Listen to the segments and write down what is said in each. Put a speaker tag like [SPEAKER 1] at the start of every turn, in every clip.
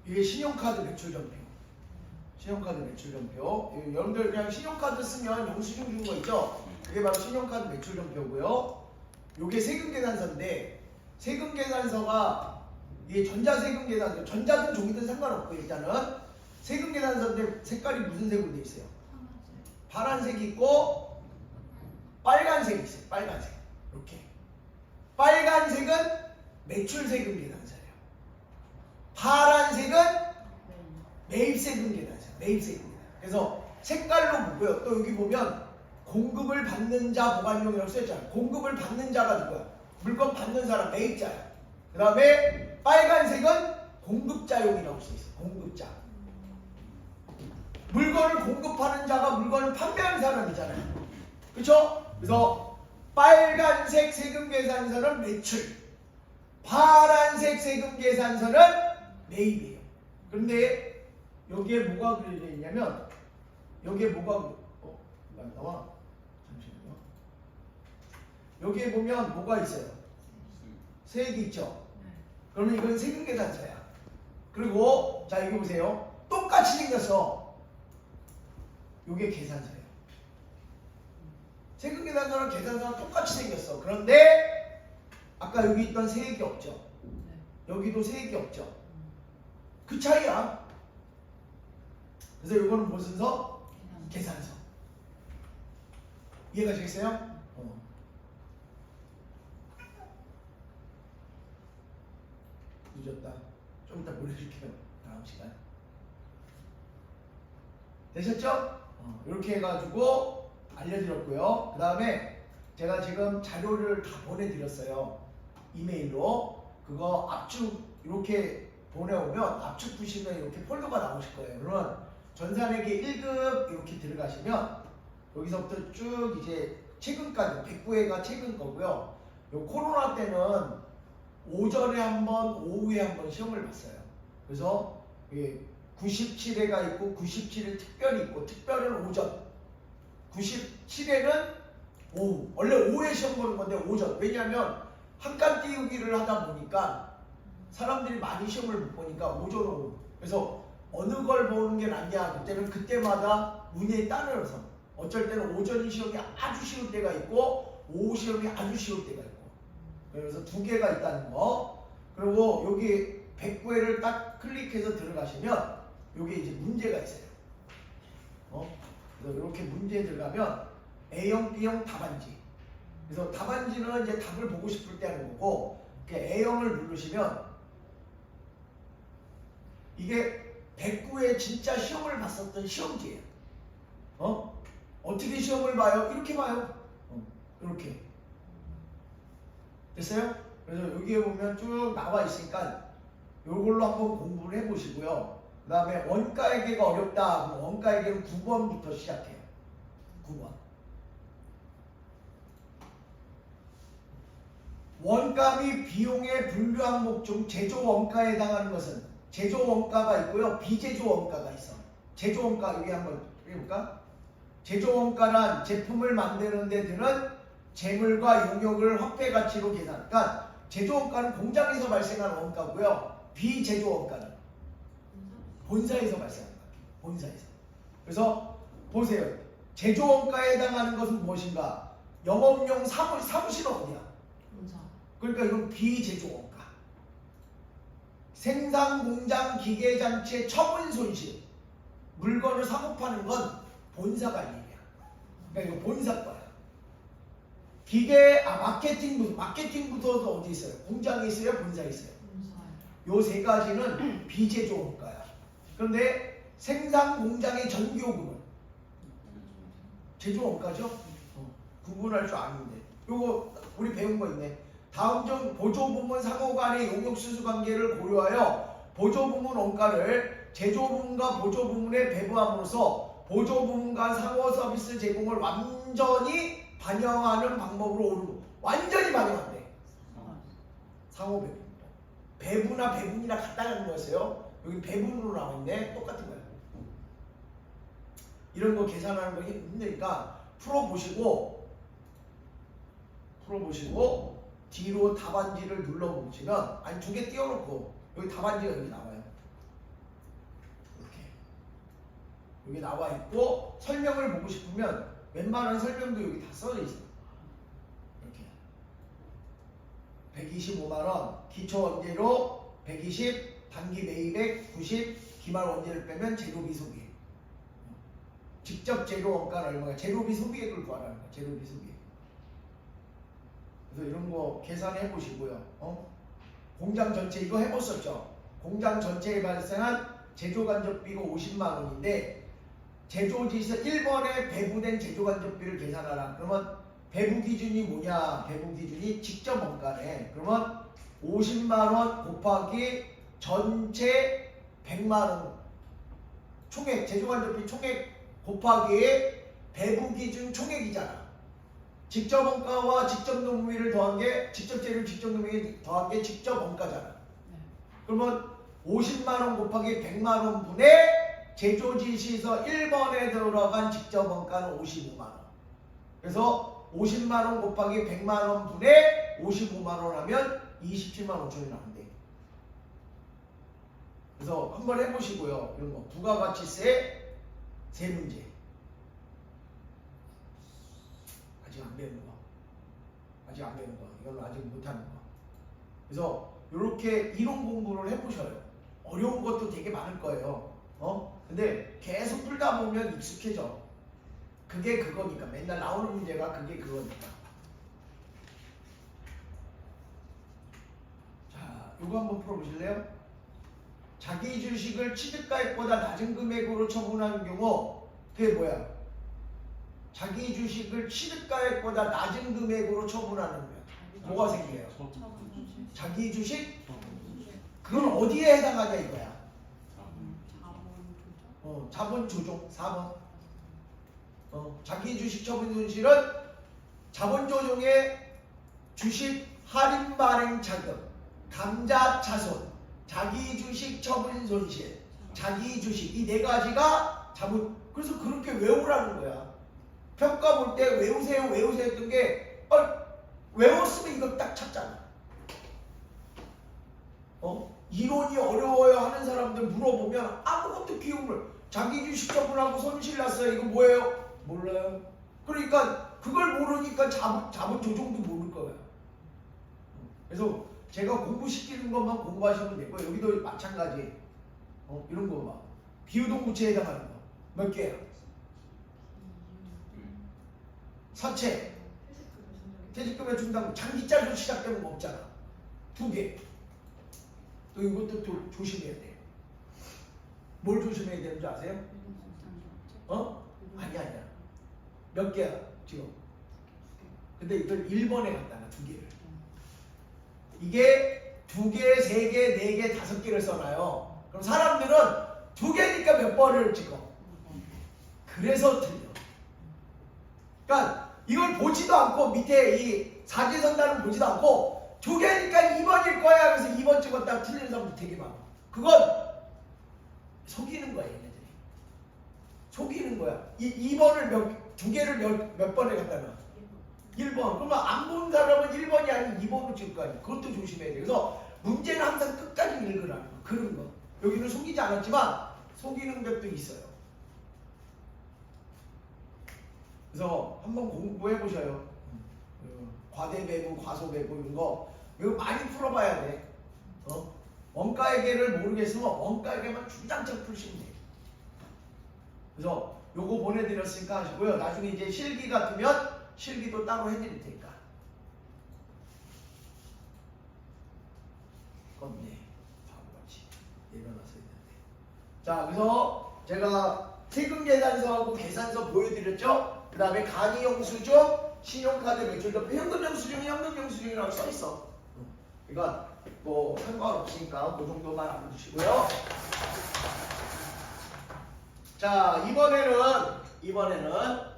[SPEAKER 1] 이게 신용카드 매출전표. 신용카드 매출전표. 여러분들 그냥 신용카드 쓰면 영수증 준 거 있죠? 그게 바로 신용카드 매출전표고요. 요게 세금계산서인데 세금계산서가 이게 전자세금계산서, 전자든 종이든 상관없고 일단은 세금계산서인데 색깔이 무슨 색으로 돼 있어요? 파란색 있고 빨간색 있어요. 빨간색. 이렇게. 빨간색은 매출세금 계산서예요. 파란색은 매입세금 계산서예요. 매입세금 계산서. 그래서 색깔로 보고요. 또 여기 보면 공급을 받는 자 보관용이라고 써있잖아요. 공급을 받는 자가 누구야? 물건 받는 사람, 매입자야. 그 다음에 빨간색은 공급자용이라고 써있어요. 공급자. 물건을 공급하는 자가 물건을 판매하는 사람이잖아요. 그렇죠? 그래서 빨간색 세금계산서는 매출, 파란색 세금계산서는 매입이에요. 그런데 여기에 뭐가 그려져 있냐면 여기에 뭐가 안 나와? 잠시만요. 여기에 보면 뭐가 있어요? 세액이 있죠? 그러면 이건 세금계산서야. 그리고 자 이거 보세요. 똑같이 생겼어. 요게 계산서예요. 세금계산서랑 계산서랑 똑같이 생겼어. 그런데 아까 여기 있던 세액이 없죠. 여기도 세액이 없죠. 그 차이야. 그래서 이거는 무슨 서? 계산서. 이해가 되겠어요? 늦었다. 좀 이따 보내줄게요. 다음 시간. 되셨죠? 이렇게 해가지고 알려드렸고요. 그 다음에 제가 지금 자료를 다 보내드렸어요. 이메일로. 그거 압축 이렇게 보내오면 압축 보시면 이렇게 폴더가 나오실 거예요. 그러면 전산회계 1급 이렇게 들어가시면 여기서부터 쭉 이제 최근까지 109회가 최근 거고요. 요 코로나 때는 오전에 한 번, 오후에 한 번 시험을 봤어요. 그래서 97회가 있고 97회 특별이 있고 특별은 오전, 97회는 오후. 원래 오후에 시험 보는 건데 오전. 왜냐하면 한간 띄우기를 하다 보니까 사람들이 많이 시험을 못 보니까 오전 오후. 그래서 어느 걸 보는 게 낫냐 그때는 그때마다 운에 따라서 어쩔 때는 오전 시험이 아주 쉬울 때가 있고 오후 시험이 아주 쉬울 때가 있고 그래서 두 개가 있다는 거. 그리고 여기 109회를 딱 클릭해서 들어가시면 여기 이제 문제가 있어요. 그래서 이렇게 문제에 들어가면 A형, B형 답안지. 그래서 답안지는 이제 답을 보고 싶을 때 하는 거고, A형을 누르시면 이게 109회 진짜 시험을 봤었던 시험지예요. 어떻게 시험을 봐요? 이렇게 봐요. 이렇게. 됐어요? 그래서 여기에 보면 쭉 나와 있으니까 이걸로 한번 공부를 해보시고요. 그 다음에 원가회계가 어렵다. 그럼 원가회계는 9번부터 시작해요. 9번. 원가 및 비용의 분류 항목 중 제조 원가에 해당하는 것은 제조 원가가 있고요. 비제조 원가가 있어. 제조 원가 여기 한번 해볼까? 제조 원가란 제품을 만드는 데 드는 재물과 용역을 화폐 가치로 계산. 그러니까 제조 원가는 공장에서 발생하는 원가고요. 비제조 원가는 본사에서 발생하는 거예요. 본사에서. 그래서 보세요. 제조 원가에 해당하는 것은 무엇인가? 영업용 사무실은 어디야? 본사. 그러니까 이건 비제조 원가. 생산 공장 기계 장치의 처분 손실. 물건을 사고 파는 건 본사가 일이야. 그러니까 이거 본사 거야. 기계, 마케팅부터도 어디 있어요? 공장에 있어요? 본사에 있어요? 요 세 가지는 비제조 원가야. 그런데 생산 공장의 전기요금은 제조 원가죠? 구분할 줄 아는데. 요거 우리 배운 거 있네. 다음 중 보조부문 상호 간의 용역수수 관계를 고려하여 보조부문 원가를 제조부문과 보조부문에 배부함으로써 보조부문과 상호 서비스 제공을 완전히 반영하는 방법으로 오르고 완전히 반영한대. 상호 배분. 배분이나 배분이나 같다 가는 거였어요. 여기 배분으로 나와 있네. 똑같은 거야. 이런 거 계산하는 거 힘드니까 풀어보시고 뒤로 답안지를 눌러보시면 아니 두 개 띄워놓고 여기 답안지가 여기 나와요. 여기 나와 있고 설명을 보고 싶으면 웬만한 설명도 여기 다 써져 있어요. 이렇게 125만원 기초원재료 120 단기 매입액 90 기말 원재를 빼면 재료비 소비액. 직접 재료 원가는 얼마가 재료비 소비액을 구하라는 거야. 재료비 소비액. 그래서 이런 거 계산해 보시고요. 공장 전체 이거 해봤었죠. 공장 전체에 발생한 제조간접비가 50만원인데 제조지에서 1번에 배부된 제조간접비를 계산하라. 그러면 배부 기준이 뭐냐? 배부 기준이 직접 원가네. 그러면 50만원 곱하기 전체 100만원 총액 제조간접비 총액 곱하기 배부 기준 총액이잖아. 직접 원가와 직접 노무비를 더한 게 직접 재료 직접 노무비 더한 게 직접 원가잖아. 그러면 50만원 곱하기 100만원 분의 제조지시에서 1번에 들어간 직접 원가는 55만원. 그래서 50만원 곱하기 100만원 분의 55만원 하면 27만 5천이 나온대. 그래서 한번 해보시고요. 이런 거 부가가치세 세 문제. 아직 안 배운 거. 아직 안 배운 거. 이건 아직 못하는 거. 그래서 이렇게 이론 공부를 해보셔요. 어려운 것도 되게 많을 거예요. 근데 계속 풀다 보면 익숙해져. 그게 그거니까. 맨날 나오는 문제가 그게 그거니까. 자, 이거 한번 풀어보실래요? 자기 주식을 취득가액보다 낮은 금액으로 처분하는 경우 그게 뭐야? 자기 주식을 취득가액보다 낮은 금액으로 처분하는 거야. 뭐가 생겨요? 자기 주식? 그건 어디에 해당하냐 이거야? 자본 조정 4번. 자기 주식 처분 손실은 자본 조정의 주식 할인 발행 자금, 감자 차손, 자기 주식 처분 손실, 자기 주식 이 네 가지가 자본. 그래서 그렇게 외우라는 거야. 평가 볼 때 외우세요 했던 게 외웠으면 이거 딱 찾잖아. 이론이 어려워요 하는 사람들 물어보면 아무것도 기억을 자기 주식 처분하고 손실 났어요. 이거 뭐예요? 몰라요. 그러니까 그걸 모르니까 자본 조정도 모를 거예요. 그래서 제가 공부시키는 것만 공부하시면 되고 여기도 마찬가지. 이런 거 봐. 비유동부채에 해당하는 거 몇 개야? 사채, 퇴직금의 중단금, 장기짜리로 시작되는 거 없잖아. 2개. 또 이것도 또 조심해야 돼. 뭘 조심해야 되는 줄 아세요? 아니야. 몇 개야 지금? 근데 이걸 1번에 갖다 놔. 2개를. 이게 2개, 3개, 4개, 5개를 써놔요. 그럼 사람들은 2개니까 몇 번을 찍어? 그래서 틀려. 그러니까 이걸 보지도 않고 밑에 이 사지선단을 보지도 않고 2개니까 2번일 거야. 그래서 2번 찍었다가 틀리는 사람도 되게 많아. 그건 속이는 거야 얘네들이. 속이는 거야. 2번을 2개를 몇 번에 갖다 놔? 1번. 그러면 안 본 사람은 1번이 아닌 2번으로 찍을 거 아니야. 그것도 조심해야 돼. 그래서 문제는 항상 끝까지 읽으라는 거. 그런 거. 여기는 속이지 않았지만 속이는 것도 있어요. 그래서 한번 공부해 보셔요. 과대배분, 과소배분 이런 거 이거 많이 풀어봐야 돼. 원가회계를 모르겠으면 원가회계만 주장창 풀시면 돼. 그래서 요거 보내드렸으니까 하시고요. 나중에 이제 실기 같으면 실기도 따로 해드릴 테니까. 껐네. 바보같이 일어나서 있는데. 자, 그래서 제가 세금계산서하고 계산서 보여드렸죠. 그 다음에 간이영수증, 신용카드 매출도표, 현금영수증이 현금영수증이라고 써있어. 이건 뭐 상관없으니까 그 정도만 알아두시고요. 자, 이번에는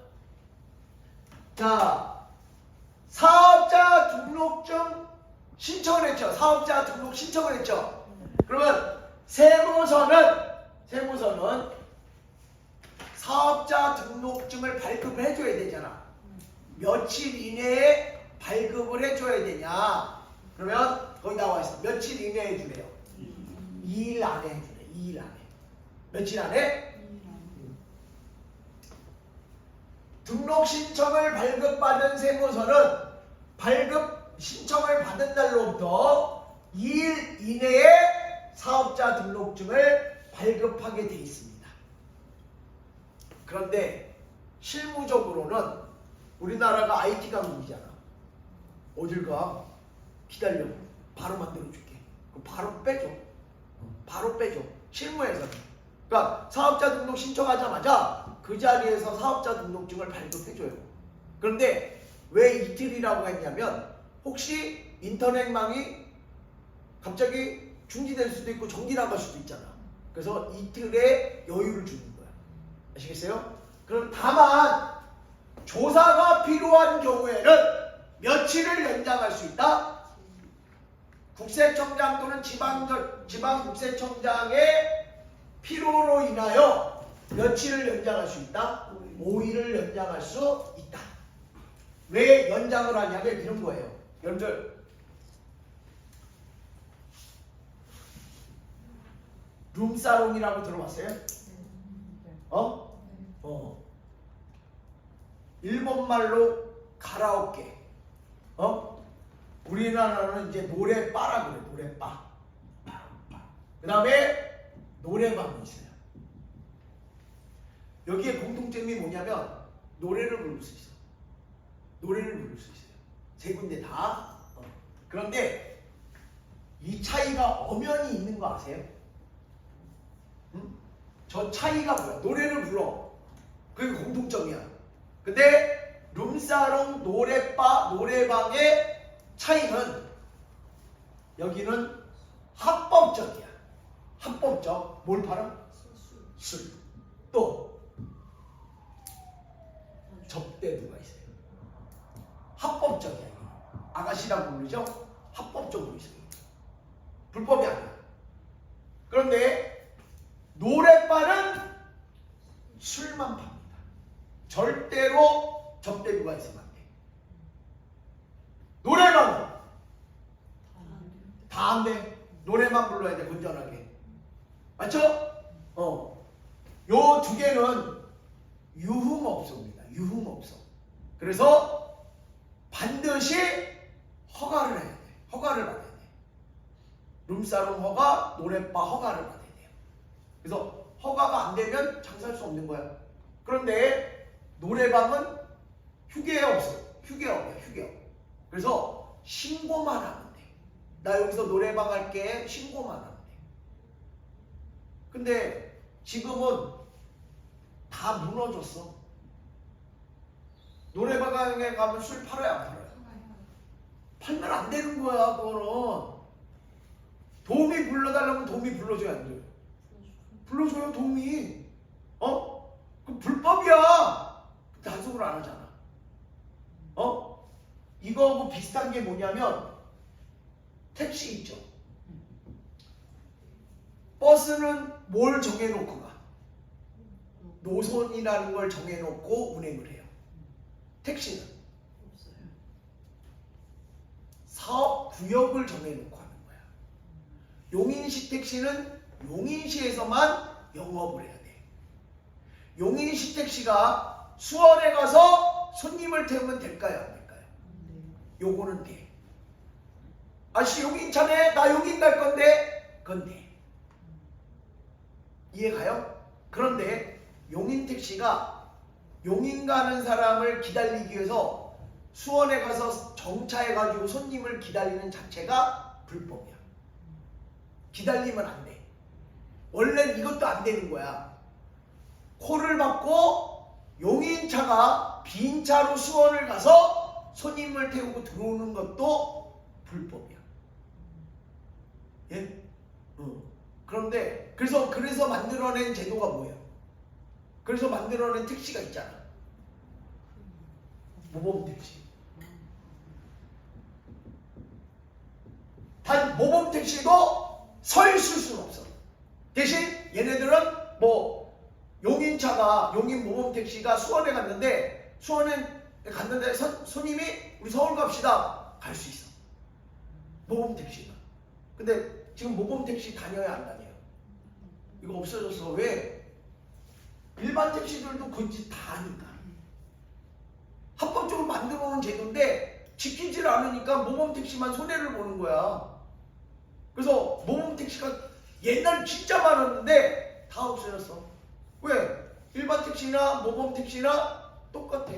[SPEAKER 1] 자, 사업자 등록증 신청을 했죠. 사업자 등록 신청을 했죠. 그러면 세무서는 사업자 등록증을 발급을 해줘야 되잖아. 며칠 이내에 발급을 해줘야 되냐? 그러면 거기 나와 있어. 며칠 이내에 해주래요. 2일 안에 해주래. 2일 안에. 며칠 안에? 등록 신청을 발급받은 세무서는 발급 신청을 받은 날로부터 2일 이내에 사업자 등록증을 발급하게 돼 있습니다. 그런데 실무적으로는 우리나라가 IT 강국이잖아. 어딜 가? 기다려. 바로 만들어줄게. 바로 빼줘. 바로 빼줘. 실무에서는. 그러니까 사업자 등록 신청하자마자 그 자리에서 사업자 등록증을 발급해줘요. 그런데 왜 이틀이라고 했냐면 혹시 인터넷망이 갑자기 중지될 수도 있고 전기 나갈 수도 있잖아. 그래서 이틀의 여유를 주는 거야. 아시겠어요? 그럼 다만 조사가 필요한 경우에는 며칠을 연장할 수 있다? 국세청장 또는 지방국세청장의 필요로 인하여 며칠을 연장할 수 있다? 5일을 연장할 수 있다. 왜 연장을 하냐면 이런 거예요. 여러분들 룸사롱이라고 들어봤어요? 일본말로 가라오케. 우리나라는 이제 노래바라 그래. 노래바. 그 다음에 노래방이 있어요. 여기에 공통점이 뭐냐면 노래를 부를 수 있어. 노래를 부를 수 있어요. 세 군데 다. 그런데 이 차이가 엄연히 있는 거 아세요? 저 차이가 뭐야? 노래를 불러. 그게 공통점이야. 근데 룸사롱, 노래바, 노래방의 차이는 여기는 합법적이야. 합법적. 뭘 팔아? 술. 또 접대부가 있어요. 합법적이야. 아가씨라고 부르죠? 합법적으로 있어요. 불법이 아니야. 그런데 노래바는 술만 팝니다. 절대로 접대부가 있으면 안 돼. 노래방은 다 안 돼. 노래만 불러야 돼. 건전하게. 맞죠? 요 두 개는 유흥업소입니다. 유흥업소. 그래서 반드시 허가를 해야 돼. 허가를 받아야 돼. 룸사롱 허가, 노래바 허가를 받아야 돼요. 그래서 허가가 안 되면 장사할 수 없는 거야. 그런데 노래방은 휴게업소. 휴게업이야. 휴게업. 그래서 신고만 하면 돼. 나 여기서 노래방 할게. 신고만 하면 돼. 근데 지금은 다 무너졌어. 노래방에 가면 술 팔아요, 안 팔아요? 팔면 안 되는 거야, 그거는. 도우미 불러달라면 도우미 불러줘야 안 돼요. 불러줘요, 도우미. 그 불법이야. 단속을 안 하잖아. 이거하고 비슷한 게 뭐냐면 택시 있죠. 버스는 뭘 정해놓고 가? 노선이라는 걸 정해놓고 운행을 해요. 택시는 사업구역을 정해놓고 하는 거야. 용인시 택시는 용인시에서만 영업을 해야 돼. 용인시 택시가 수원에 가서 손님을 태우면 될까요? 안 될까요? 요거는 돼. 아저씨 용인 차네? 나 용인 갈 건데? 그건 돼. 이해가요? 그런데 용인 택시가 용인 가는 사람을 기다리기 위해서 수원에 가서 정차해가지고 손님을 기다리는 자체가 불법이야. 기다리면 안 돼. 원래는 이것도 안 되는 거야. 콜을 받고 용인차가 빈 차로 수원을 가서 손님을 태우고 들어오는 것도 불법이야. 예? 그런데 그래서 만들어낸 제도가 뭐예요? 그래서 만들어낸 택시가 있잖아. 모범 택시. 단 모범 택시도 서 있을 수는 없어. 대신 얘네들은 뭐 용인차가 용인 모범 택시가 수원에 갔는데 손님이 우리 서울 갑시다. 갈 수 있어. 모범 택시가. 근데 지금 모범 택시 다녀야 안 다녀요? 이거 없어졌어. 왜? 일반 택시들도 그 짓 다 하니까. 합법적으로 만들어 놓은 제도인데 지키질 않으니까 모범택시만 손해를 보는 거야. 그래서 모범택시가 옛날 진짜 많았는데 다 없어졌어. 왜? 일반 택시나 모범택시나 똑같아.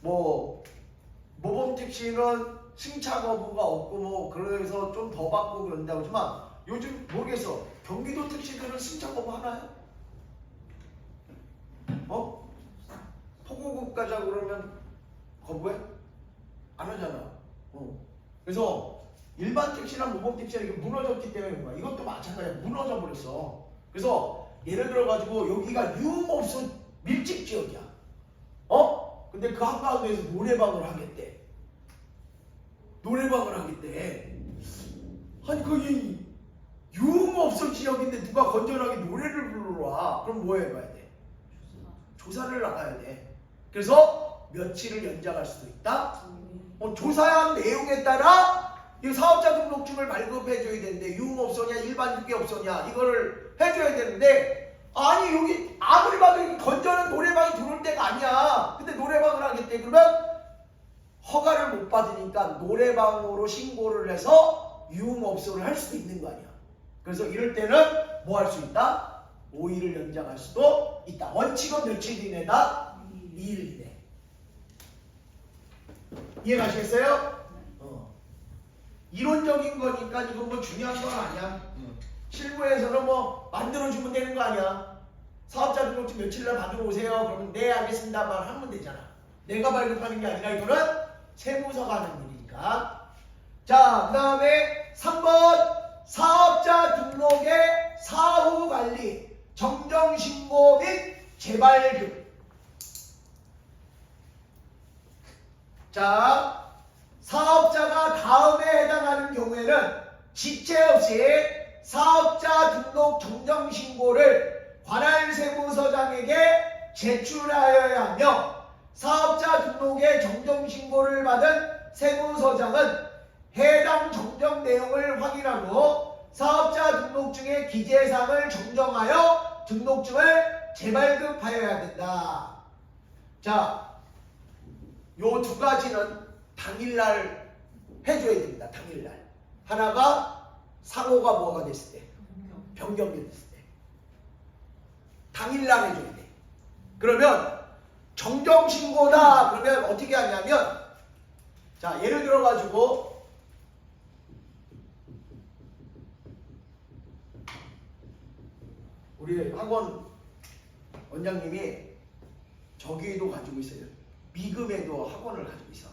[SPEAKER 1] 뭐 모범택시는 승차 거부가 없고 뭐 그래서 좀 더 받고 그런다고 하지만 요즘 모르겠어. 경기도 택시들은 승차 거부 하나요? 포고급 가자 그러면 거부해? 안 하잖아. 그래서 일반 택시나 모범 택시가 이게 무너졌기 때문에 그런 거야. 이것도 마찬가지야. 무너져 버렸어. 그래서 예를 들어 가지고 여기가 유흥업소 밀집 지역이야. 근데 그 한가운데에서 노래방을 하겠대. 노래방을 하겠대. 아니 그 유흥업소 지역인데 누가 건전하게 노래를 부르러 와. 그럼 뭐 해봐야 돼? 조사를 나가야 돼. 그래서 며칠을 연장할 수도 있다. 조사한 내용에 따라 이 사업자 등록증을 발급해줘야 되는데 유흥업소냐 일반 휴게업소냐 이거를 해줘야 되는데 아니 여기 아무리 봐도 여기 건전한 노래방이 들어올 때가 아니야. 근데 노래방을 하겠대. 그러면 허가를 못 받으니까 노래방으로 신고를 해서 유흥업소를 할 수도 있는 거 아니야. 그래서 이럴 때는 뭐 할 수 있다? 5일을 연장할 수도 있다. 원칙은 며칠 이내다? 2일 이내. 이해가시겠어요? 이론적인 거니까 이건 뭐 중요한 건 아니야. 실무에서는 뭐 만들어주면 되는 거 아니야. 사업자 등록증 며칠날 받으러 오세요. 그러면 네 알겠습니다만 하면 되잖아. 내가 발급하는 게 아니라 이거는 세무서가 하는 일이니까. 자, 그 다음에 3번 사업자 등록의 사후관리, 정정신고 및 재발급. 자, 사업자가 다음에 해당하는 경우에는 지체 없이 사업자 등록 정정신고를 관할 세무서장에게 제출하여야 하며 사업자 등록의 정정신고를 받은 세무서장은 해당 정정 내용을 확인하고 사업자 등록증의 기재사항을 정정하여 등록증을 재발급하여야 된다. 자, 요 두 가지는 당일날 해줘야 됩니다. 당일날. 하나가 사고가 뭐가 됐을 때, 변경이 됐을 때 당일날 해줘야 돼. 그러면 정정신고다 그러면 어떻게 하냐면, 자 예를 들어 가지고 우리 학원 원장님이 저기도 가지고 있어요. 미금에도 학원을 가지고 있어.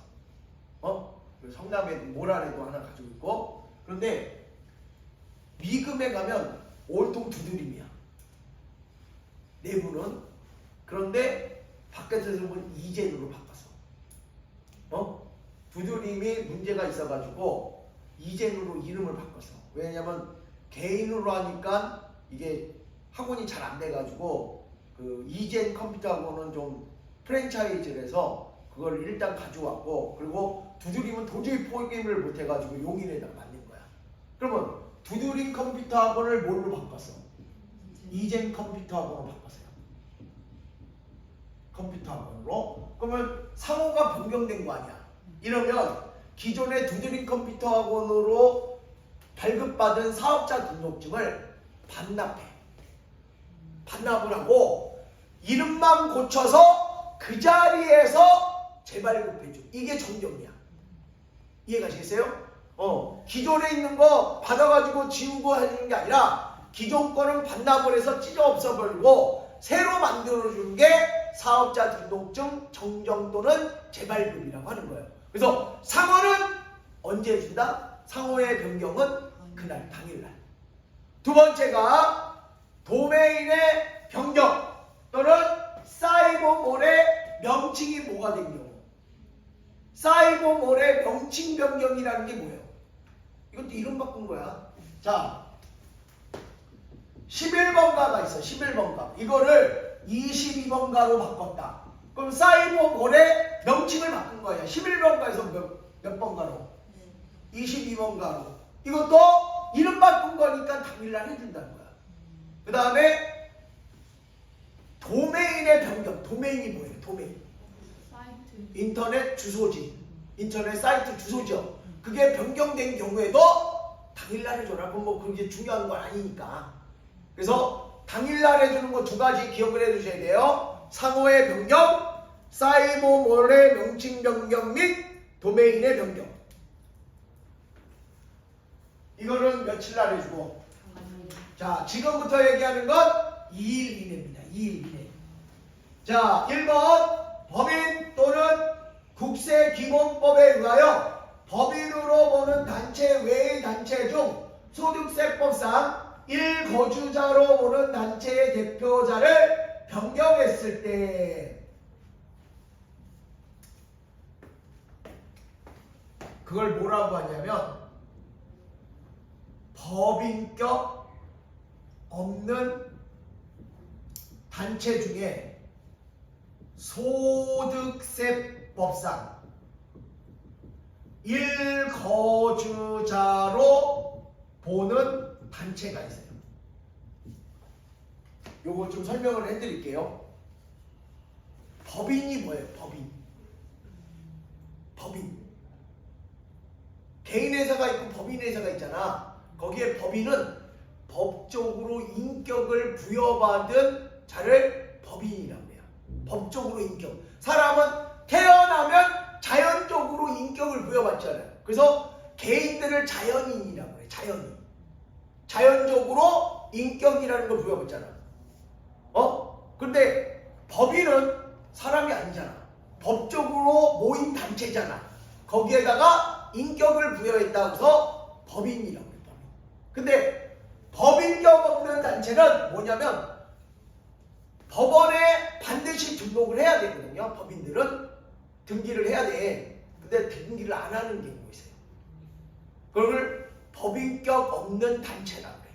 [SPEAKER 1] 성남에도 모란에도 하나 가지고 있고. 그런데 미금에 가면 온통 두드림이야. 내부는. 그런데 바깥에서 보면 이젠으로 바꿨어. 두드림이 문제가 있어가지고 이젠으로 이름을 바꿨어. 왜냐면 개인으로 하니까 이게 학원이 잘 안 돼가지고 그 이젠 컴퓨터하고는 좀 프랜차이즈를 해서 그걸 일단 가져왔고, 그리고 두드림은 도저히 포기를 못해가지고 용인에다가 만든 거야. 그러면 두드림 컴퓨터 학원을 뭘로 바꿨어? 이젠 컴퓨터 학원으로 바꿨어요. 컴퓨터 학원으로. 그러면 상호가 변경된 거 아니야. 이러면 기존의 두드림 컴퓨터 학원으로 발급받은 사업자 등록증을 반납을 하고 이름만 고쳐서 그 자리에서 재발급해줘. 이게 정정이야. 이해가시겠어요? 기존에 있는 거 받아가지고 지우고 하는 게 아니라 기존 거는 반납을 해서 찢어 없어버리고 새로 만들어주는 게 사업자 등록증 정정 또는 재발급이라고 하는 거예요. 그래서 상호는 언제 해준다? 상호의 변경은 그날 당일날. 두 번째가 도메인의 변경 또는 사이버몰의 명칭이 뭐가 된 경우. 사이버몰의 명칭 변경이라는 게 뭐예요? 이것도 이름 바꾼 거야. 자, 11번가가 있어. 11번가. 이거를 22번가로 바꿨다. 그럼 사이버몰의 명칭을 바꾼 거예요. 11번가에서 몇 번가로? 22번가로. 이것도 이름 바꾼 거니까 당일날 해준다는 거야. 그 다음에 도메인의 변경. 도메인이 뭐예요? 도메인.
[SPEAKER 2] 사이트.
[SPEAKER 1] 인터넷 주소지. 인터넷 사이트 주소죠. 그게 변경된 경우에도 당일날 해줘라. 그건 뭐 그게 중요한 건 아니니까. 그래서 당일날 해주는 거 두 가지 기억을 해두셔야 돼요. 상호의 변경, 사이버몰의 명칭 변경 및 도메인의 변경. 이거는 며칠 날 해주고. 자, 지금부터 얘기하는 건 2일 이내입니다. 2일 이내. 자, 1번 법인 또는 국세기본법에 의하여 법인으로 보는 단체 외의 단체 중 소득세법상 1거주자로 보는 단체의 대표자를 변경했을 때 그걸 뭐라고 하냐면 법인격 없는 단체 중에 소득세법상 1거주자로 보는 단체가 있어요. 요거 좀 설명을 해드릴게요. 법인이 뭐예요? 법인. 개인회사가 있고 법인회사가 있잖아. 거기에 법인은 법적으로 인격을 부여받은 자를 법인이라고 해요. 법적으로 인격. 사람은 태어나면 자연적으로 인격을 부여받잖아요. 그래서 개인들을 자연인이라고 해요. 자연인. 자연적으로 인격이라는 걸 부여받잖아. 근데 법인은 사람이 아니잖아. 법적으로 모인 단체잖아. 거기에다가 인격을 부여했다고 해서 법인이라고 해요. 법인. 근데 법인격 없는 단체는 뭐냐면 법원에 반드시 등록을 해야 되거든요. 법인들은 등기를 해야 돼. 근데 등기를 안 하는 경우가 있어요. 그걸 법인격 없는 단체라고 해.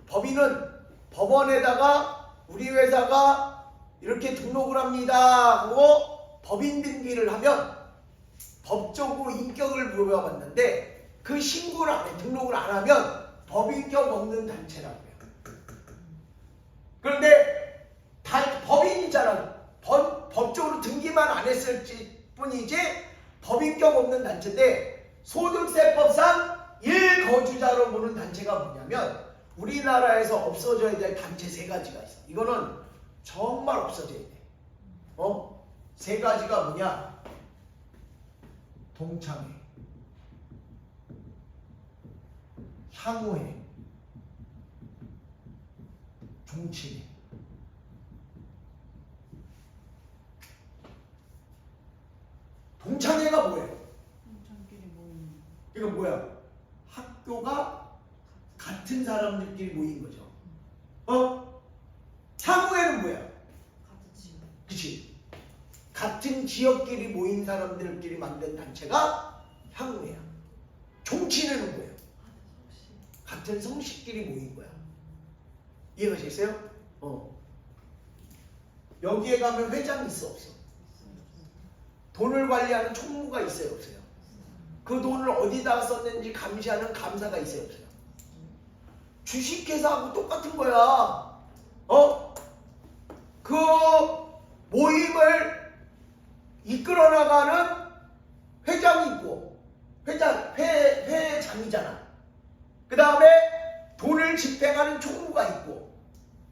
[SPEAKER 1] 법인은 법원에다가 우리 회사가 이렇게 등록을 합니다 하고 법인 등기를 하면 법적으로 인격을 부여받는데 그 신고를 안 해. 등록을 안 하면 법인격 없는 단체라고 해요. 그런데 법인이잖아. 법적으로 등기만 안 했을 뿐이지 법인격 없는 단체인데 소득세법상 1거주자로 보는 단체가 뭐냐면 우리나라에서 없어져야 될 단체 세 가지가 있어. 이거는 정말 없어져야 돼. 세 가지가 뭐냐? 동창회, 향후회, 종친회. 동창회가 뭐예요?
[SPEAKER 2] 동창끼리 모이는.
[SPEAKER 1] 이건 뭐야? 학교가 같은 사람들끼리 모인 거죠. 향후회는 뭐야?
[SPEAKER 2] 같이.
[SPEAKER 1] 그치? 같은 지역끼리 모인 사람들끼리 만든 단체가 향후회야. 종친회는 뭐예요? 같은 성씨끼리 모인 거야. 이해가 되세요? 여기에 가면 회장이 있어 없어? 돈을 관리하는 총무가 있어요 없어요? 그 돈을 어디다가 썼는지 감시하는 감사가 있어요 없어요? 주식회사하고 똑같은 거야. 그 모임을 이끌어 나가는 회장이 있고 회장이잖아. 그 다음에 돈을 집행하는 총무가 있고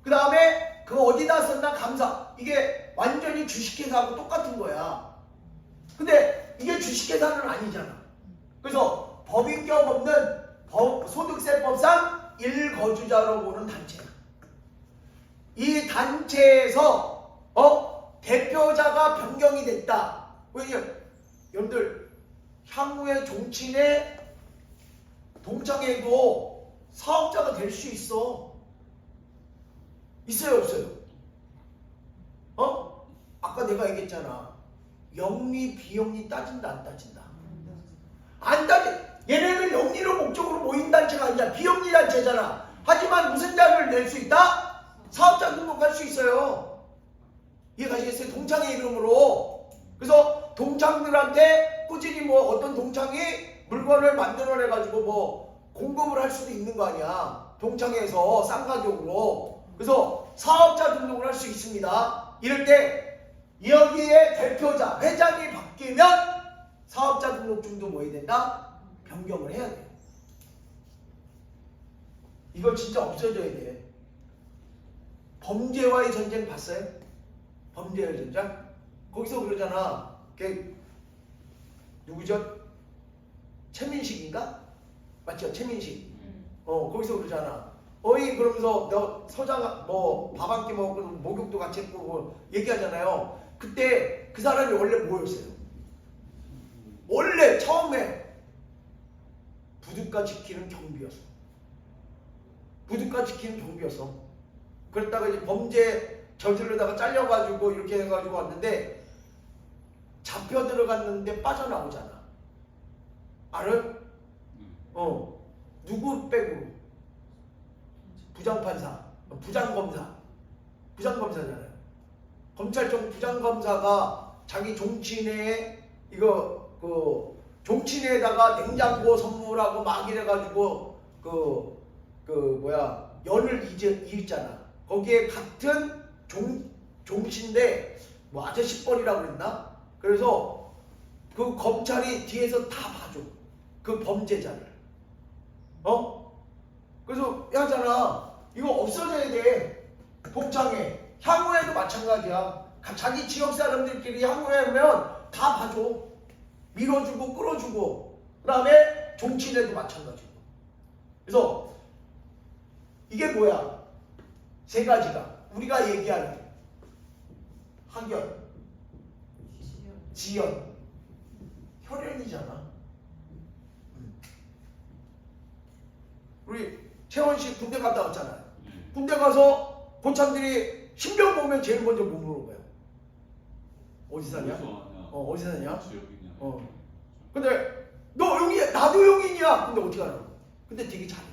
[SPEAKER 1] 그 다음에 그거 어디다 썼나 감사. 이게 완전히 주식회사하고 똑같은 거야. 근데 이게 주식회사는 아니잖아. 그래서 법인격 없는 소득세법상 1거주자로 보는 단체야. 이 단체에서 대표자가 변경이 됐다. 왜냐면 여러분들 향후에 종친회 동창회도 사업자가 될 수 있어. 있어요 없어요? 아까 내가 얘기했잖아. 영리 비영리 따진다 안 따진다? 안 따져. 얘네는 영리로 목적으로 모인 단체가 아니야. 비영리 단체잖아. 하지만 무슨 자를 낼 수 있다? 사업자 등록할 수 있어요. 이해가시겠어요? 동창회 이름으로. 그래서 동창들한테 꾸준히 어떤 동창이 물건을 만들어내가지고 공급을 할 수도 있는 거 아니야. 동창회에서 싼 가격으로. 그래서 사업자 등록을 할 수 있습니다. 이럴 때 여기에 대표자, 회장이 바뀌면 사업자 등록증도 뭐 해야 된다? 변경을 해야 돼요. 이거 진짜 없어져야 돼. 범죄와의 전쟁 봤어요? 범죄와의 전쟁? 거기서 그러잖아. 걔 누구죠? 최민식인가? 맞죠? 최민식. 거기서 그러잖아. 어이 그러면서 너 서장 뭐 밥 한 끼 먹고 목욕도 같이 했고 뭐 얘기하잖아요. 그때 그 사람이 원래 뭐였어요? 원래 처음에 부둣가 지키는 경비였어. 부둣가 지키는 경비였어. 그랬다가 이제 범죄 저지르다가 잘려가지고 이렇게 해가지고 왔는데 잡혀 들어갔는데 빠져나오잖아. 알아요? 누구 빼고? 부장판사, 부장검사잖아요. 검찰청 부장검사가 자기 종친회에 이거 종친회에다가 냉장고 선물하고 막 이래가지고 연을 잃잖아. 거기에 같은 종신데 뭐 아저씨뻘이라고 그랬나? 그래서 그 검찰이 뒤에서 다 봐줘. 그 범죄자를. 그래서 하잖아. 이거 없어져야 돼. 복창에. 향후에도 마찬가지야. 자기 지역 사람들끼리 향후에 하면 다 봐줘. 밀어주고 끌어주고. 그 다음에 종친회도 마찬가지고. 그래서 이게 뭐야? 세 가지가 우리가 얘기하는 학연, 지연, 혈연이잖아. 우리 채원 씨 군대 갔다 왔잖아요. 군대 가서 고참들이 신병 보면 제일 먼저 뭐 물어봐요? 어디 사냐? 어디 사냐? 근데 너 용이야? 나도 용인이야. 근데 어떻게 하나? 근데 되게 잘해줘.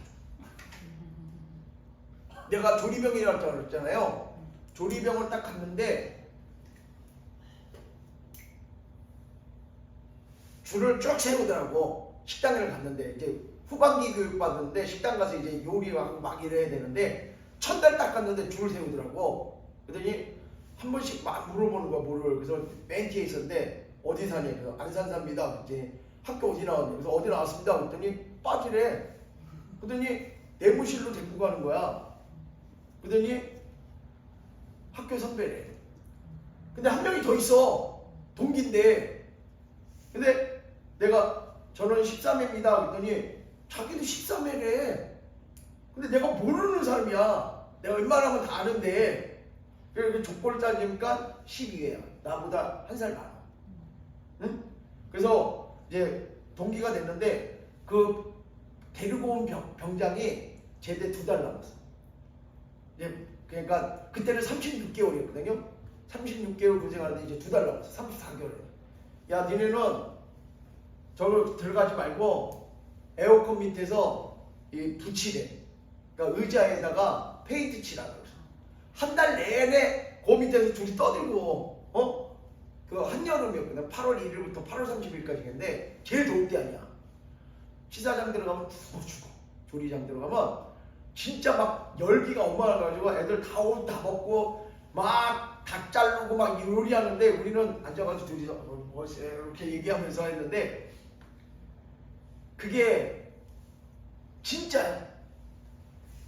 [SPEAKER 1] 내가 조리병이라고 그랬잖아요. 조리병을 딱 갔는데 줄을 쭉 세우더라고. 식당을 갔는데 이제 후반기 교육 받았는데 식당 가서 이제 요리하고 막 이래야 되는데 첫날 딱 갔는데 줄을 세우더라고. 그랬더니 한 번씩 막 물어보는 거야. 뭐를. 그래서 맨 뒤에 있었는데 어디 사냐? 그래서 안산 삽니다. 이제 학교 어디 나왔냐? 그래서 어디 나왔습니다. 그랬더니 빠지래. 그랬더니 내무실로 데리고 가는 거야. 그랬더니 학교 선배래. 근데 한 명이 더 있어. 동기인데. 근데 내가 저는 13회입니다. 그랬더니 자기도 13회래. 근데 내가 모르는 사람이야. 내가 웬만하면 다 아는데. 그래서 족보를 따지니까 12회야. 나보다 한 살 많아. 응? 그래서 이제 동기가 됐는데 그 데리고 온 병장이 제대 2달 남았어. 그러니까 그때는 36개월이었거든요. 36개월 고생하는데 이제 2달 남았어. 34개월. 야, 니네는 저걸 들어가지 말고 에어컨 밑에서 붙이래. 그러니까 의자에다가 페인트 치라고. 한 달 내내 그 밑에서 둘이 떠들고 그 한여름이었거든. 8월 1일부터 8월 30일까지인데 제일 더울 때 아니야. 시사장 들어가면 죽어. 조리장 들어가면 진짜 막 열기가 어마어마해가지고 애들 다 옷 다 벗고 막 닭 자르고 막 요리하는데 우리는 앉아가지고 둘이서 이렇게 얘기하면서 했는데 그게 진짜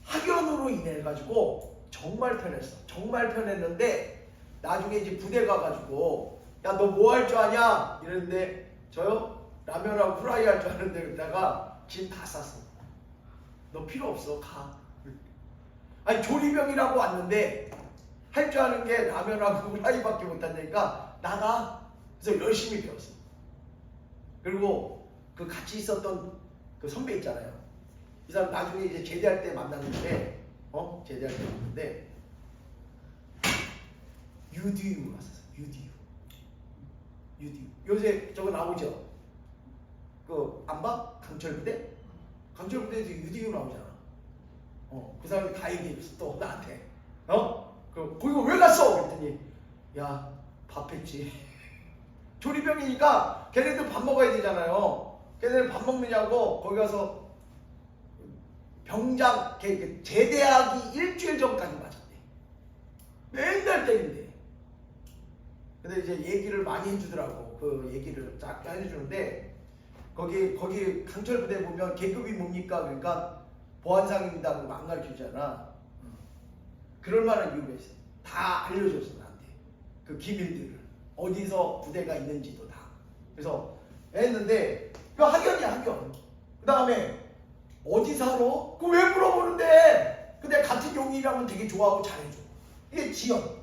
[SPEAKER 1] 학연으로 인해 가지고 정말 편했어. 정말 편했는데 나중에 이제 부대 가가지고 야, 너 뭐 할 줄 아냐? 이랬는데 저요? 라면하고 후라이 할 줄 아는데 그러다가 짐 다 쌌어. 너 필요 없어. 가. 아니 조리병이라고 왔는데 할 줄 아는 게 라면하고 후라이밖에 못한다니까 나가. 그래서 열심히 배웠어. 그리고 그 같이 있었던 그 선배 있잖아요. 이 사람 나중에 이제 제대할 때 만났는데 제대할 때 만났는데 유디유 왔었어. 유디유. 요새 저거 나오죠? 그 안 봐? 강철부대? 강철부대에서 유디유 나오잖아. 그 사람이 다 얘기해줬어. 또 나한테. 거기 왜 갔어? 그랬더니 야, 밥 했지. 조리병이니까 걔네들 밥 먹어야 되잖아요. 걔네들 밥 먹느냐고 거기 가서 병장 제대하기 일주일 전까지 맞았대. 맨날 때린대. 근데 이제 얘기를 많이 해주더라고. 그 얘기를 쫙 해주는데 거기 강철 부대 보면 계급이 뭡니까? 그러니까 보안상입니다. 그러고 안 가르쳐주잖아. 그럴 만한 이유가 있어. 다 알려줬어 나한테. 그 기밀들을 어디서 부대가 있는지도 다. 그래서 했는데 그 학연이야 학연. 그 다음에 어디 살아? 그거 왜 물어보는데? 근데 같은 용인이라면 되게 좋아하고 잘해줘. 이게 지연.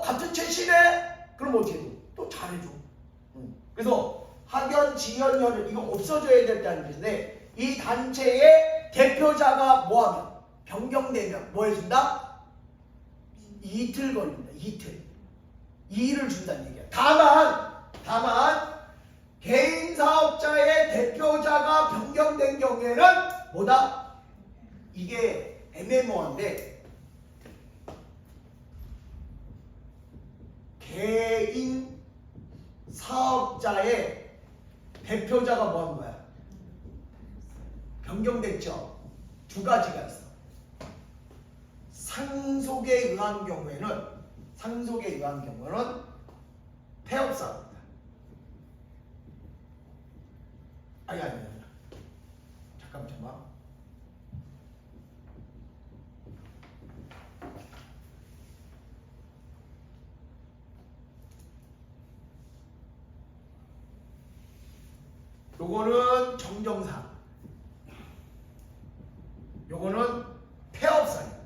[SPEAKER 1] 같은 채시네? 그럼 어떻게 해? 또 잘해줘. 그래서 학연, 지연, 연연 이거 없어져야 된다는 뜻인데 이 단체의 대표자가 뭐하면? 변경되면 뭐 해준다? 이틀 걸린다. 이틀. 2일을 준다는 얘기야. 다만 개인 사업자의 대표자가 변경된 경우에는 뭐다? 이게 애매모호한데 개인 사업자의 대표자가 뭐 하는 거야? 변경됐죠? 두 가지가 있어. 상속에 의한 경우에는 폐업사입니다. 아니. 잠깐만. 요거는 정정사. 요거는 폐업사예요.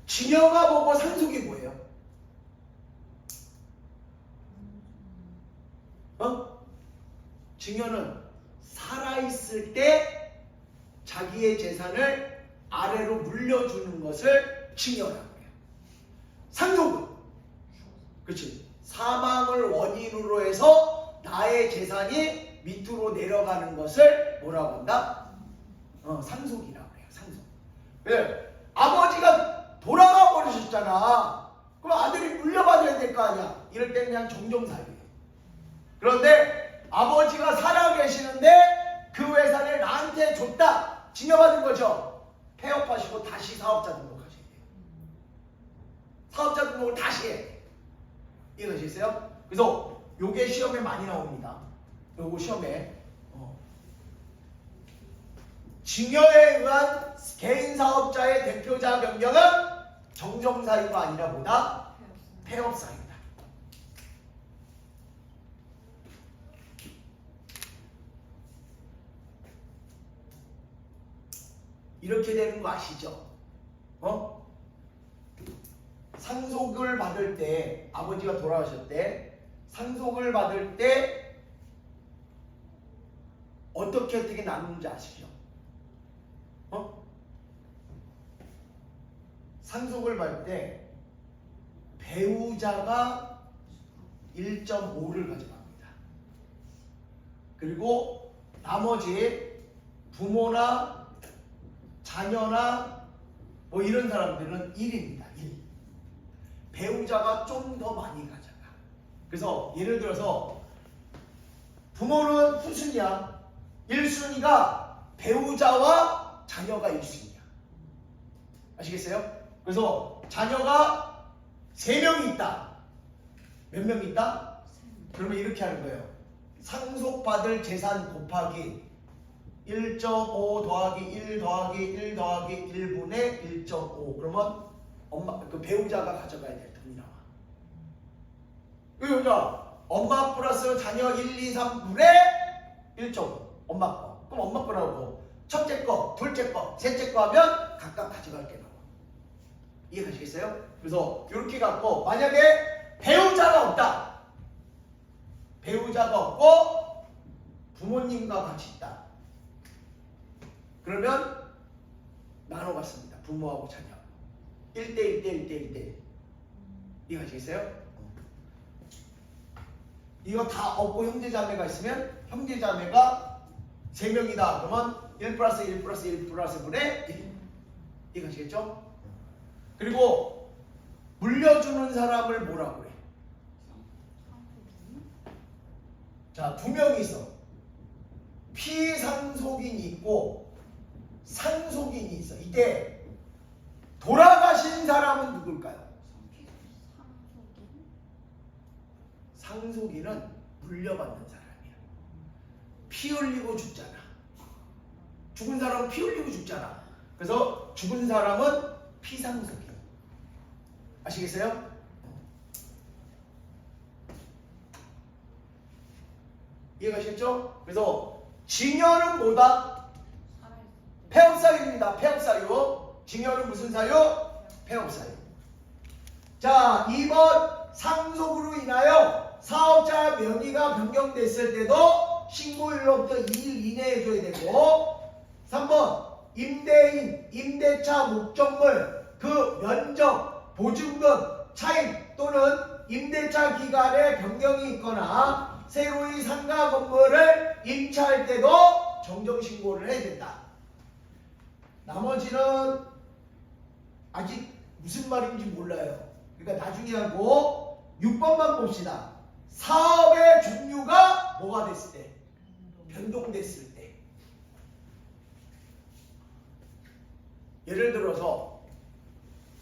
[SPEAKER 1] 증여가 뭐고 상속이 뭐예요? 증여는 살아있을 때 자기의 재산을 아래로 물려주는 것을 증여라고 해요. 상속은 그렇지. 사망을 원인으로 해서 나의 재산이 밑으로 내려가는 것을 뭐라고 한다? 상속이라고 해요. 상속. 왜? 아버지가 돌아가 버리셨잖아. 그럼 아들이 물려받아야 될 거 아니야. 이럴 때는 그냥 정정사유예요. 그런데 아버지가 살아계시는데 그 회사를 나한테 줬다. 증여받은 거죠. 폐업하시고 다시 사업자 등록하셔야 돼요. 사업자 등록을 다시 해. 이해가시겠어요? 그래서 요게 시험에 많이 나옵니다. 요거 시험에 증여에 의한 개인 사업자의 대표자 변경은 정정사유가 아니라 뭐다? 폐업사유다. 이렇게 되는 거 아시죠? 상속을 받을 때 아버지가 돌아가셨을 때 상속을 받을 때 어떻게 나누는지 아시죠? 상속을 받을 때 배우자가 1.5를 가져갑니다. 그리고 나머지 부모나 자녀나 뭐 이런 사람들은 1입니다. 1. 배우자가 좀 더 많이 가져가. 그래서 예를 들어서 부모는 후순위야. 1순위가 배우자와 자녀가 1순위야. 아시겠어요? 그래서 자녀가 3명이 있다. 몇 명 있다? 그러면 이렇게 하는 거예요. 상속받을 재산 곱하기 1.5 더하기 1 더하기 1 더하기 1분의 1.5. 그러면 그 배우자가 가져가야 될 돈이 나와. 그러니까 엄마 플러스 자녀 1, 2, 3분의 1.5. 엄마 거. 그럼 엄마 거라고. 첫째 거, 둘째 거, 셋째 거 하면 각각 가져갈 게 나와. 이해가시겠어요? 그래서 이렇게 갖고 만약에 배우자가 없다. 배우자가 없고 부모님과 같이 있다. 그러면 나눠 갖습니다. 부모하고 자녀. 1대1. 이해가시겠어요? 이거 다 없고 형제자매가 있으면 형제자매가 3명이다. 그러면 1 플러스 1 플러스 1 플러스 분의 1. 이해가시겠죠? 그리고 물려주는 사람을 뭐라고 그래? 자, 2명이 있어. 피상속인이 있고 상속인이 있어. 이때 돌아가신 사람은 누굴까요? 상속인은 물려받는 사람이야. 피 흘리고 죽잖아. 죽은 사람은 피 흘리고 죽잖아. 그래서 죽은 사람은 피상속인. 아시겠어요? 이해가시겠죠? 그래서 증여는 뭐다? 폐업사유입니다. 폐업사유. 증여는 무슨 사유? 폐업사유. 자, 2번 상속으로 인하여 사업자 명의가 변경됐을 때도 신고일로부터 2일 이내에 해줘야 되고, 3번 임대인, 임대차 목적물, 그 면적, 보증금, 차임 또는 임대차 기간에 변경이 있거나 새로이 상가 건물을 임차할 때도 정정신고를 해야 된다. 나머지는 아직 무슨 말인지 몰라요. 그러니까 나중에 하고 6번만 봅시다. 사업의 종류가 뭐가 됐을 때? 변동됐을 때. 예를 들어서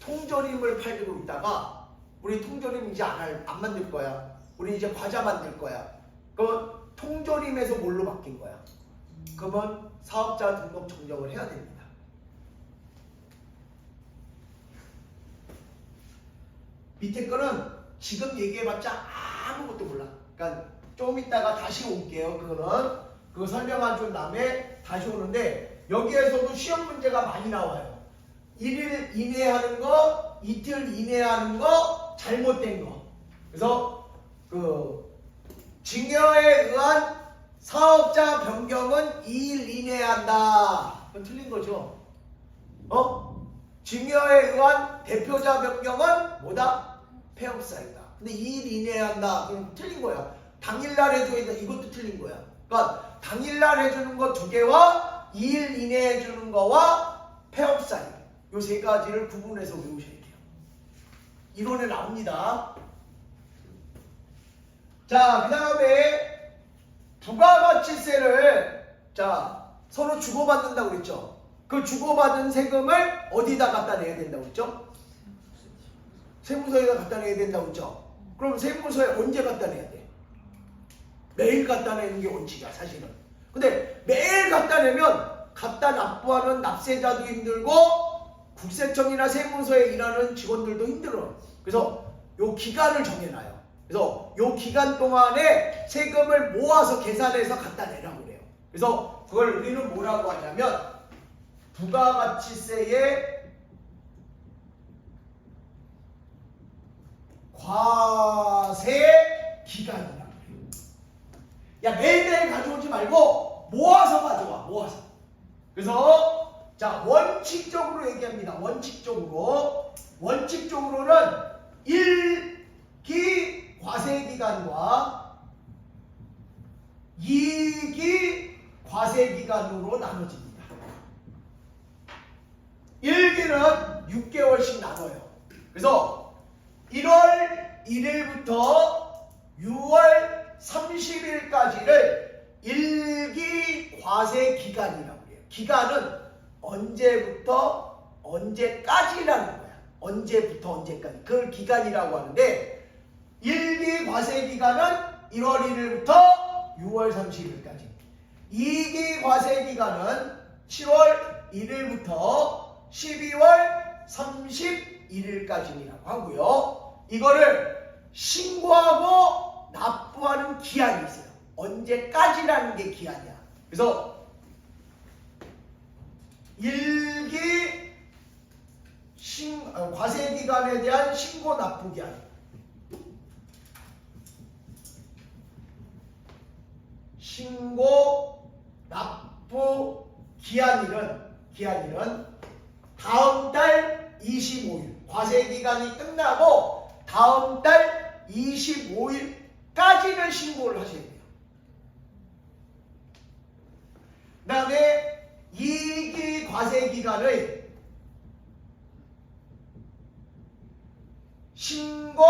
[SPEAKER 1] 통조림을 팔고 있다가 우리 통조림 이제 안 만들 거야. 우리 이제 과자 만들 거야. 그럼 통조림에서 뭘로 바뀐 거야? 그러면 사업자 등록 정정을 해야 됩니다. 밑에 거는 지금 얘기해봤자 아무것도 몰라. 그러니까 좀 이따가 다시 올게요. 그거 설명한 준 다음에 다시 오는데 여기에서도 시험 문제가 많이 나와요. 1일 이내에 하는 거, 이틀 이내에 하는 거, 잘못된 거. 그래서 증여에 의한 사업자 변경은 2일 이내에 한다. 그건 틀린 거죠. 증여에 의한 대표자 변경은 뭐다? 폐업사유다. 근데 2일 이내에 한다. 그럼 틀린 거야. 당일날 해줘야 돼. 이것도 틀린 거야. 그러니까 당일날 해주는 거 2개와 2일 이내에 해주는 거와 폐업사유. 요 세 가지를 구분해서 외우셔야 돼요. 이론에 나옵니다. 자, 그 다음에 부가가치세를 서로 주고받는다고 그랬죠. 그 주고받은 세금을 어디다 갖다 내야 된다고 그랬죠? 세무서에다 갖다 내야 된다고 그랬죠. 그럼 세무서에 언제 갖다 내야 돼? 매일 갖다 내는 게 원칙이야, 사실은. 근데 매일 갖다 내면 갖다 납부하는 납세자도 힘들고 국세청이나 세무서에 일하는 직원들도 힘들어. 그래서 요 기간을 정해놔요. 그래서 요 기간 동안에 세금을 모아서 계산해서 갖다 내라고 그래요. 그래서 그걸 우리는 뭐라고 하냐면 부가가치세의 과세 기간이라고 해요. 야, 매일매일 가져오지 말고 모아서 가져와. 모아서. 그래서 자, 원칙적으로 얘기합니다. 원칙적으로는 1기 과세기간과 2기 과세기간으로 나눠집니다. 1기는 6개월씩 나눠요. 그래서 1월 1일부터 6월 30일까지를 1기 과세기간이라고 해요. 기간은 언제부터 언제까지라는 거야. 언제부터 언제까지. 그걸 기간이라고 하는데 1기 과세기간은 1월 1일부터 6월 30일까지. 2기 과세기간은 7월 1일부터 12월 31일까지라고 하고요. 이거를 신고하고 납부하는 기한이 있어요. 언제까지라는 게 기한이야. 그래서 1기 과세기간에 대한 신고 납부 기한, 신고 납부 기한일은 다음 달 25일, 과세기간이 끝나고 다음 달 25일까지는 신고를 하셔야 돼요. 그 다음에 2기 과세기간의 신고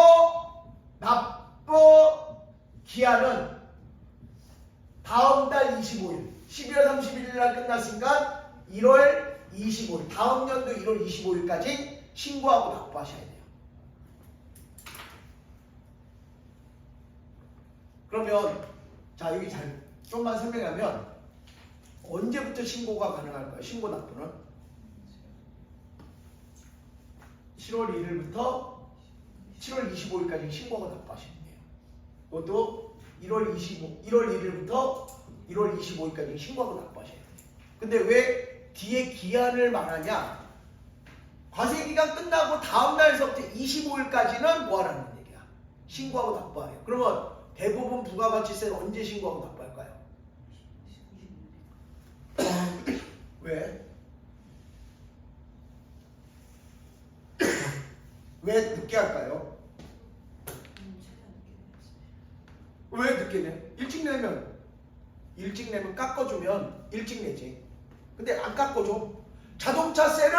[SPEAKER 1] 납부 기한은 다음 달 25일, 12월 31일 날 끝났으니까 1월 25일 다음 연도 1월 25일까지 신고하고 납부하셔야 돼요. 그러면 자 여기 잘 좀만 설명하면 언제부터 신고가 가능할까요? 신고 납부는 7월 1일부터 7월 25일까지 신고가 납부하시면 돼요. 그것도 1월 1일부터 1월 25일까지 신고하고 납부하셔야 돼요. 근데 왜 뒤에 기한을 말하냐? 과세기간 끝나고 다음 날서부터 25일까지는 뭐 하라는 얘기야? 신고하고 납부하래요. 그러면 대부분 부가가치세는 언제 신고하고 납부할까요? 왜? 왜 늦게 할까요? 왜 늦게 내? 일찍 내면 깎아주면 일찍 내지. 근데 안 깎아줘. 자동차세는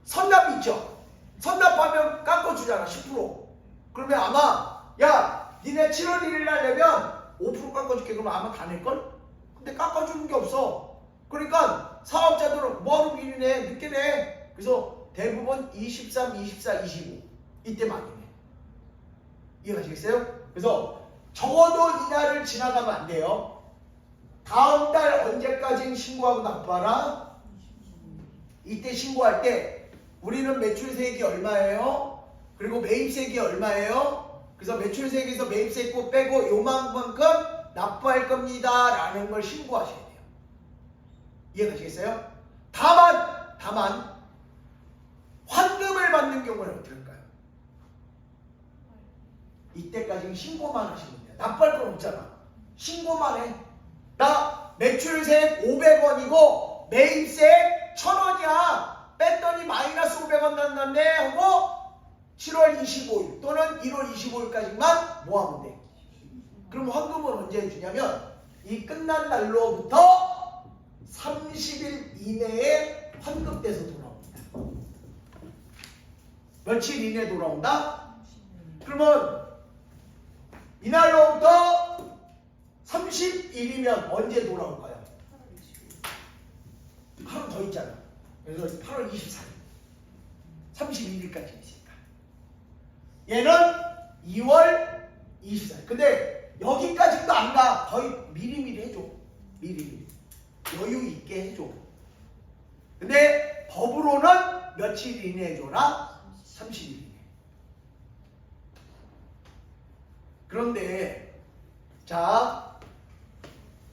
[SPEAKER 1] 선납이 있죠. 선납하면 깎아주잖아 10%. 그러면 아마 야 니네 7월 1일 날 내면 5% 깎아줄게. 그러면 아마 다 낼걸? 근데 깎아주는 게 없어. 그러니까 사업자들은 뭐하러 미리 내? 늦게 내. 그래서 대부분 23, 24, 25 이때 많이 내. 이해가시겠어요? 그래서 적어도 이날을 지나가면 안 돼요. 다음 달 언제까지 신고하고 납부하라? 이때 신고할 때 우리는 매출세액이 얼마예요? 그리고 매입세액이 얼마예요? 그래서 매출세액에서 매입세액 빼고 요만큼 납부할 겁니다 라는 걸 신고하셔야 돼요. 이해가시겠어요? 다만 환급을 받는 경우는 어떻게 할까요? 이때까지는 신고만 하시면 돼요. 납부할 건 없잖아. 신고만 해. 나 매출세액 500원이고 매입세액 1000원이야. 뺐더니 마이너스 500원 났네 하고 7월 25일 또는 1월 25일까지만 모아면 돼. 그럼 환급은 언제 해주냐면 이 끝난 날로부터 30일 이내에 환급돼서 돌아옵니다. 며칠 이내에 돌아온다? 그러면 이날로부터 30일이면 언제 돌아올까요? 하루 더 있잖아. 그래서 8월 24일 31일까지 있으니까 얘는 2월 24일. 근데 여기까지도 안 가. 거의 미리미리 해줘. 미리미리 여유 있게 해줘. 근데 법으로는 며칠 이내에 줘라? 30일 이내. 그런데 자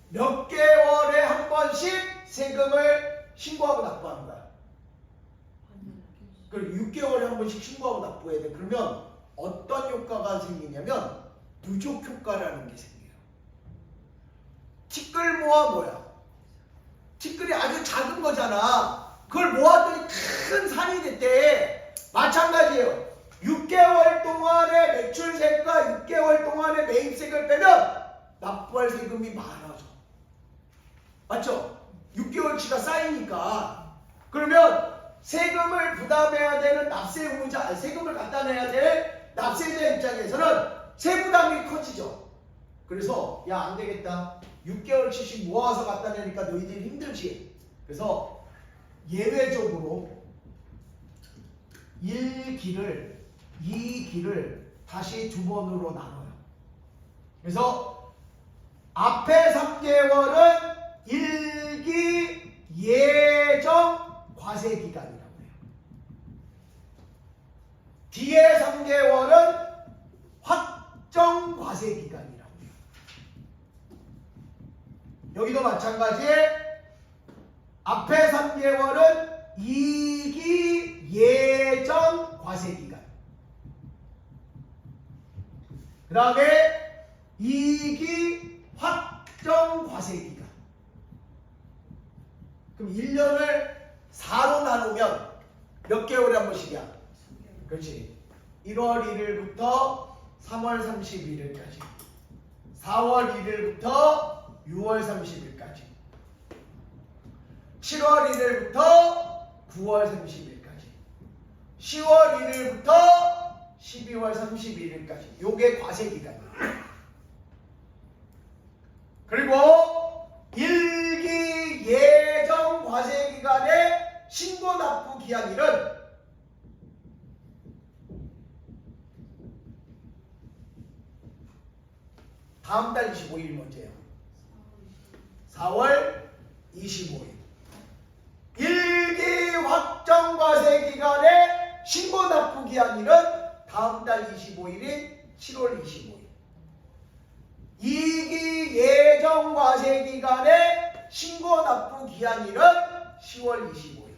[SPEAKER 1] 몇 개월에 한 번씩 세금을 신고하고 납부하는 거야. 그럼 6개월에 한 번씩 신고하고 납부해야 돼. 그러면 어떤 효과가 생기냐면 누적 효과라는 게 생겨요. 티끌 모아 뭐야? 티끌이 아주 작은 거잖아. 그걸 모았더니 큰 산이 됐대. 마찬가지예요. 6개월 동안의 매출세액과 6개월 동안의 매입세액을 빼면 납부할 세금이 많아져. 맞죠? 6개월치가 쌓이니까. 그러면 세금을 부담해야 되는 납세의무자, 세금을 갖다 내야 될 납세자 입장에서는 세부담이 커지죠. 그래서 야 안 되겠다. 6개월치씩 모아서 갖다 내니까 너희들이 힘들지. 그래서 예외적으로 1기를 2기를 다시 두 번으로 나눠요. 그래서 앞에 3개월은 1기 예정 과세기간이라고 해요. 뒤에 3개월은 확정 과세기간이라고 해요. 여기도 마찬가지에 앞에 3개월은 2기 예정 과세기간, 그 다음에 2기 확정 과세기간. 그럼 1년을 4로 나누면 몇 개월에 한 번씩이야? 그렇지. 1월 1일부터 3월 31일까지, 4월 1일부터 6월 30일까지, 7월 1일부터 9월 30일까지, 10월 1일부터 12월 31일까지. 요게 과세기간이에요. 그리고 1기 다음 달 25일 먼저예요. 4월 25일. 일기 확정과세 기간의 신고 납부 기한일은 다음 달 25일인 7월 25일. 2기 예정 과세 기간의 신고 납부 기한일은 10월 25일.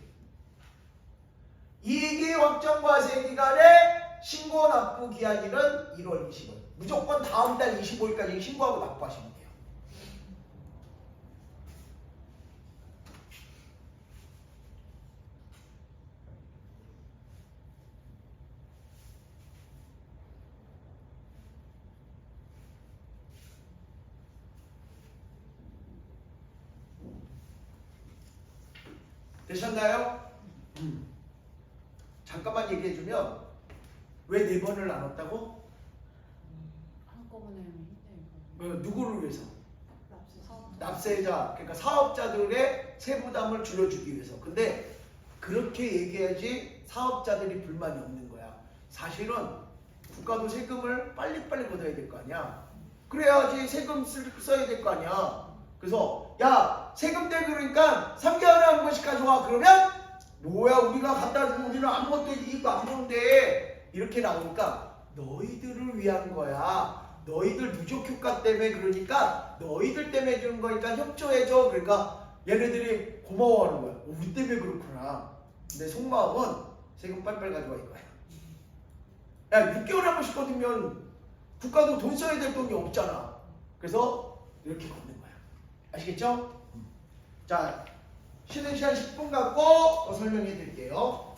[SPEAKER 1] 2기 확정 과세 기간의 신고 납부 기한일은 1월 25일. 무조건 다음 달 25일까지 신고하고 납부하시면 돼요. 되셨나요? 잠깐만 얘기해주면 왜 4번을 나눴다고?
[SPEAKER 2] 한꺼번에 하면 힘드니까.
[SPEAKER 1] 누구를 위해서?
[SPEAKER 2] 사업.
[SPEAKER 1] 납세자, 그러니까 사업자들의 세부담을 줄여주기 위해서. 근데 그렇게 얘기해야지 사업자들이 불만이 없는 거야. 사실은 국가도 세금을 빨리빨리 걷어야 될 거 아니야. 그래야지 세금 써야 될 거 아니야. 그래서 야, 세금 대그러니까 3개월에 한 번씩 가져와. 그러면 뭐야, 우리가 갖다 주면 우리는 아무것도 이익 안 보는데, 이렇게 나오니까 너희들을 위한 거야. 너희들 누적 효과 때문에, 그러니까 너희들 때문에 주는 거니까 협조해줘. 그러니까 얘네들이 고마워하는 거야. 우리 때문에 그렇구나. 근데 속마음은 세금 빨리빨리 가져와 이거야. 야, 6개월에 한 번씩 걷으면 국가도 돈 써야 될 돈이 없잖아. 그래서 이렇게 걷는 거야. 아시겠죠? 자, 쉬는 시간 10분 갖고 더 설명해 드릴게요.